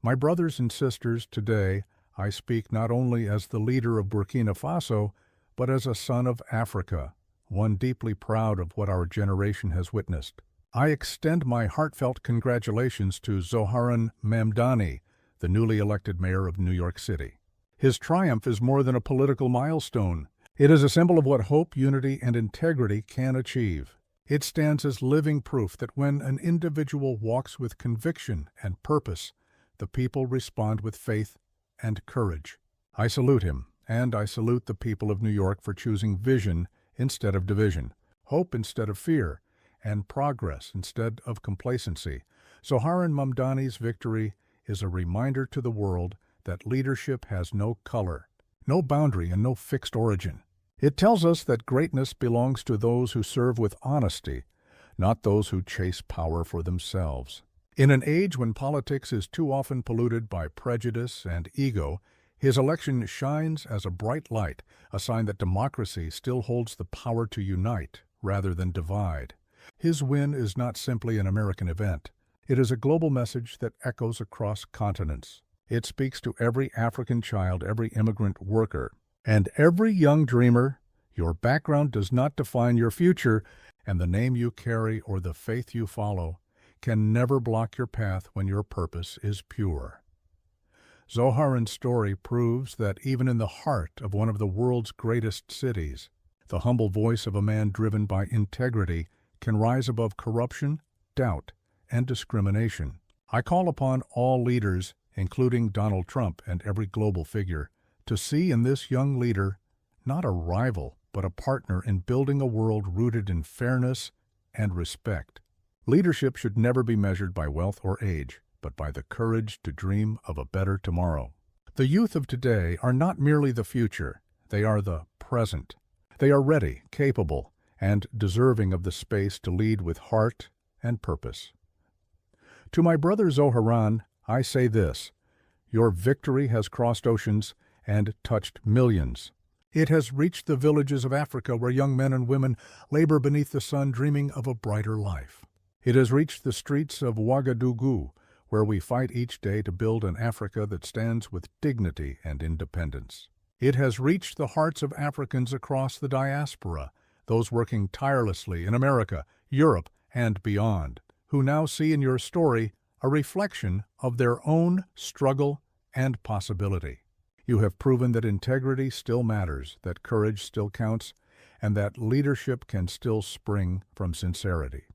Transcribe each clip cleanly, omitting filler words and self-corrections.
My brothers and sisters, today I speak not only as the leader of Burkina Faso, but as a son of Africa, one deeply proud of what our generation has witnessed. I extend my heartfelt congratulations to Zohran Mamdani, the newly elected mayor of New York City. His triumph is more than a political milestone. It is a symbol of what hope, unity, and integrity can achieve. It stands as living proof that when an individual walks with conviction and purpose, the people respond with faith and courage. I salute him, and I salute the people of New York for choosing vision instead of division, hope instead of fear, and progress instead of complacency. Zohran Mamdani's victory is a reminder to the world that leadership has no color, no boundary, and no fixed origin. It tells us that greatness belongs to those who serve with honesty, not those who chase power for themselves. In an age when politics is too often polluted by prejudice and ego, his election shines as a bright light, a sign that democracy still holds the power to unite rather than divide. His win is not simply an American event. It is a global message that echoes across continents. It speaks to every African child, every immigrant worker, and every young dreamer. Your background does not define your future, and the name you carry or the faith you follow can never block your path when your purpose is pure. Zoharan's story proves that even in the heart of one of the world's greatest cities, the humble voice of a man driven by integrity can rise above corruption, doubt, and discrimination. I call upon all leaders, including Donald Trump and every global figure, to see in this young leader not a rival, but a partner in building a world rooted in fairness and respect. Leadership should never be measured by wealth or age, but by the courage to dream of a better tomorrow. The youth of today are not merely the future, they are the present. They are ready, capable, and deserving of the space to lead with heart and purpose. To my brother Zoharan, I say this: your victory has crossed oceans and touched millions. It has reached the villages of Africa where young men and women labor beneath the sun dreaming of a brighter life. It has reached the streets of Ouagadougou, where we fight each day to build an Africa that stands with dignity and independence. It has reached the hearts of Africans across the diaspora, those working tirelessly in America, Europe, and beyond, who now see in your story a reflection of their own struggle and possibility. You have proven that integrity still matters, that courage still counts, and that leadership can still spring from sincerity.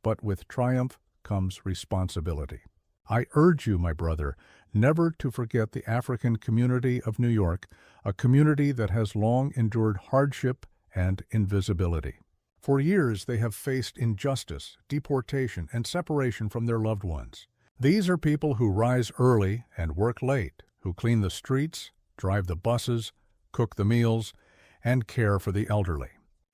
But with triumph comes responsibility. I urge you, my brother, never to forget the African community of New York, a community that has long endured hardship and invisibility. For years, they have faced injustice, deportation, and separation from their loved ones. These are people who rise early and work late, who clean the streets, drive the buses, cook the meals, and care for the elderly.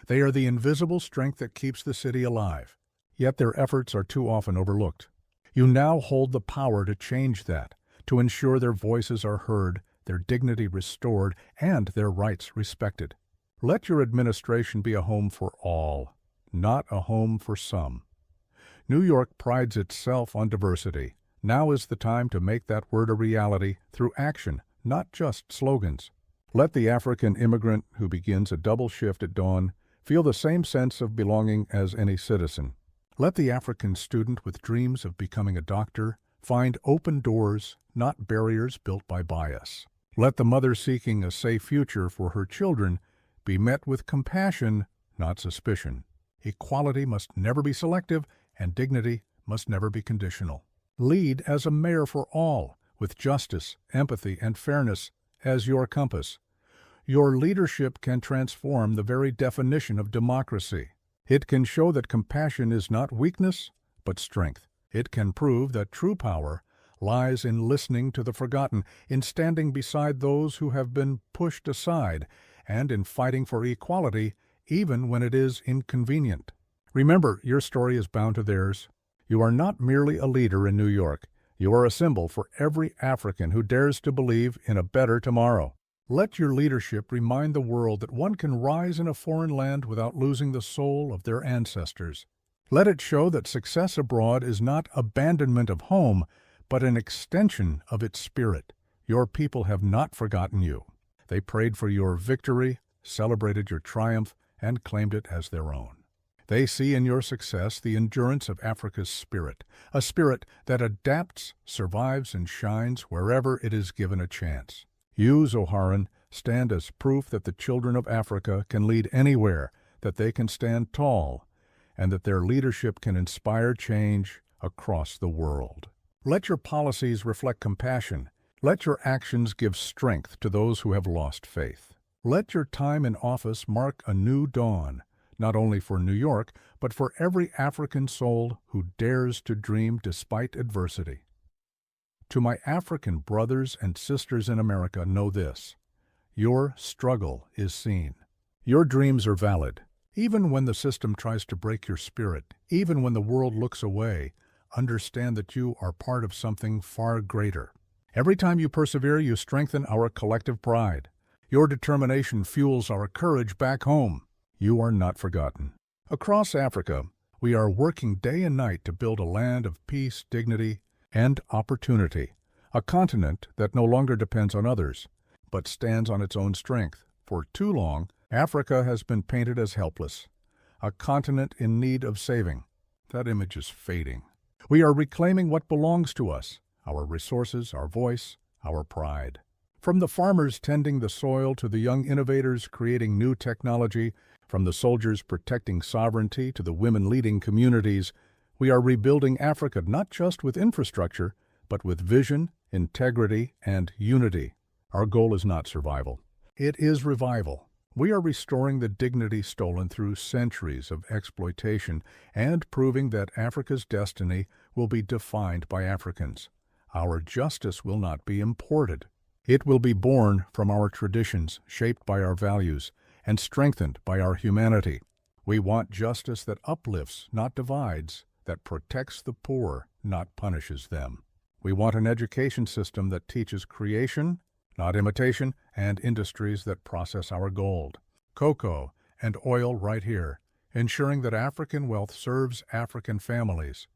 They are the invisible strength that keeps the city alive, yet their efforts are too often overlooked. You now hold the power to change that, to ensure their voices are heard, their dignity restored, and their rights respected. Let your administration be a home for all, not a home for some. New York prides itself on diversity. Now is the time to make that word a reality through action, not just slogans. Let the African immigrant who begins a double shift at dawn feel the same sense of belonging as any citizen. Let the African student with dreams of becoming a doctor find open doors, not barriers built by bias. Let the mother seeking a safe future for her children be met with compassion, not suspicion. Equality must never be selective, and dignity must never be conditional. Lead as a mayor for all, with justice, empathy, and fairness as your compass. Your leadership can transform the very definition of democracy. It can show that compassion is not weakness, but strength. It can prove that true power lies in listening to the forgotten, in standing beside those who have been pushed aside, and in fighting for equality even when it is inconvenient. Remember, your story is bound to theirs. You are not merely a leader in New York. You are a symbol for every African who dares to believe in a better tomorrow. Let your leadership remind the world that one can rise in a foreign land without losing the soul of their ancestors. Let it show that success abroad is not abandonment of home, but an extension of its spirit. Your people have not forgotten you. They prayed for your victory, celebrated your triumph, and claimed it as their own. They see in your success the endurance of Africa's spirit, a spirit that adapts, survives, and shines wherever it is given a chance. You, Zoharan, stand as proof that the children of Africa can lead anywhere, that they can stand tall, and that their leadership can inspire change across the world. Let your policies reflect compassion. Let your actions give strength to those who have lost faith. Let your time in office mark a new dawn, not only for New York, but for every African soul who dares to dream despite adversity. To my African brothers and sisters in America, know this: your struggle is seen. Your dreams are valid. Even when the system tries to break your spirit, even when the world looks away, understand that you are part of something far greater. Every time you persevere, you strengthen our collective pride. Your determination fuels our courage back home. You are not forgotten. Across Africa, we are working day and night to build a land of peace, dignity, and opportunity, a continent that no longer depends on others, but stands on its own strength. For too long, Africa has been painted as helpless, a continent in need of saving. That image is fading. We are reclaiming what belongs to us, our resources, our voice, our pride. From the farmers tending the soil to the young innovators creating new technology, from the soldiers protecting sovereignty to the women leading communities, we are rebuilding Africa not just with infrastructure, but with vision, integrity, and unity. Our goal is not survival. It is revival. We are restoring the dignity stolen through centuries of exploitation and proving that Africa's destiny will be defined by Africans. Our justice will not be imported. It will be born from our traditions, shaped by our values, and strengthened by our humanity. We want justice that uplifts, not divides, that protects the poor, not punishes them. We want an education system that teaches creation, not imitation, and industries that process our gold, cocoa, and oil right here, ensuring that African wealth serves African families.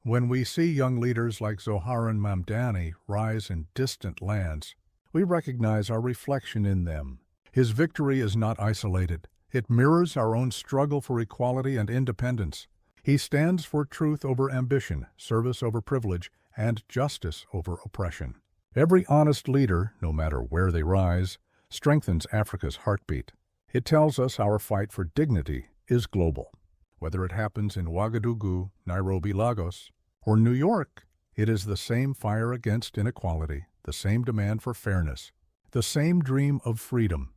When we see young leaders like Zohran Mamdani rise in distant lands, we recognize our reflection in them. His victory is not isolated. It mirrors our own struggle for equality and independence. He stands for truth over ambition, service over privilege, and justice over oppression. Every honest leader, no matter where they rise, strengthens Africa's heartbeat. It tells us our fight for dignity is global. Whether it happens in Ouagadougou, Nairobi, Lagos, or New York, it is the same fire against inequality, the same demand for fairness, the same dream of freedom.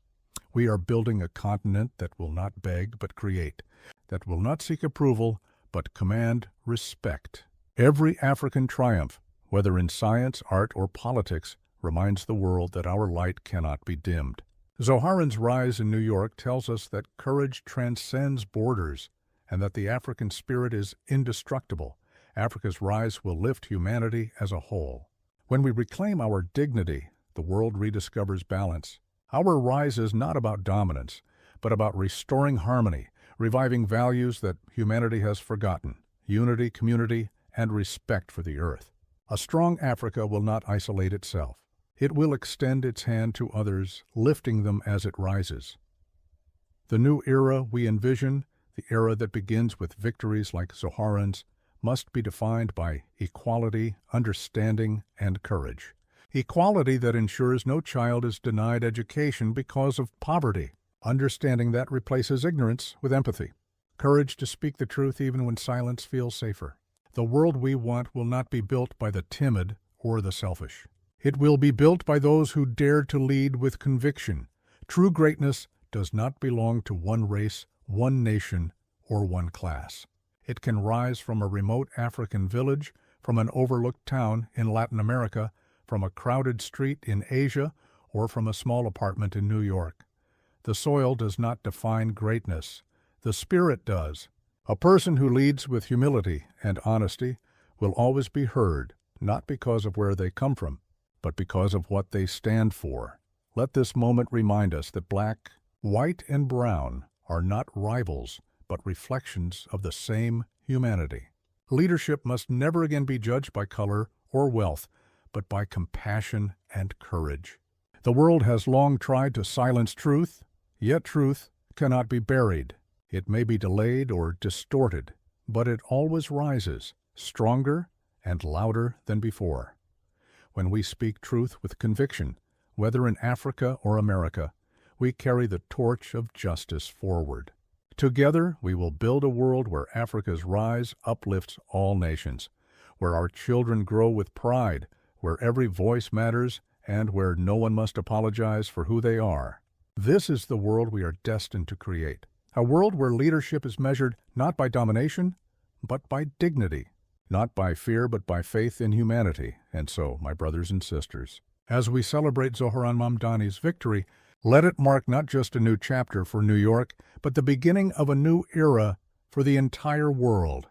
We are building a continent that will not beg but create, that will not seek approval but command respect. Every African triumph, whether in science, art, or politics, reminds the world that our light cannot be dimmed. Zoharan's rise in New York tells us that courage transcends borders and that the African spirit is indestructible. Africa's rise will lift humanity as a whole. When we reclaim our dignity, the world rediscovers balance. Our rise is not about dominance, but about restoring harmony, reviving values that humanity has forgotten: unity, community, and respect for the earth. A strong Africa will not isolate itself. It will extend its hand to others, lifting them as it rises. The new era we envision, the era that begins with victories like Zoharan's, must be defined by equality, understanding, and courage. Equality that ensures no child is denied education because of poverty. Understanding that replaces ignorance with empathy. Courage to speak the truth even when silence feels safer. The world we want will not be built by the timid or the selfish. It will be built by those who dare to lead with conviction. True greatness does not belong to one race, one nation, or one class. It can rise from a remote African village, from an overlooked town in Latin America, from a crowded street in Asia, or from a small apartment in New York. The soil does not define greatness. The spirit does. A person who leads with humility and honesty will always be heard, not because of where they come from, but because of what they stand for. Let this moment remind us that black, white, and brown are not rivals, but reflections of the same humanity. Leadership must never again be judged by color or wealth, but by compassion and courage. The world has long tried to silence truth, yet truth cannot be buried. It may be delayed or distorted, but it always rises, stronger and louder than before. When we speak truth with conviction, whether in Africa or America, we carry the torch of justice forward. Together, we will build a world where Africa's rise uplifts all nations, where our children grow with pride, where every voice matters, and where no one must apologize for who they are. This is the world we are destined to create, a world where leadership is measured not by domination, but by dignity, not by fear, but by faith in humanity. And so, my brothers and sisters, as we celebrate Zohran Mamdani's victory, let it mark not just a new chapter for New York, but the beginning of a new era for the entire world.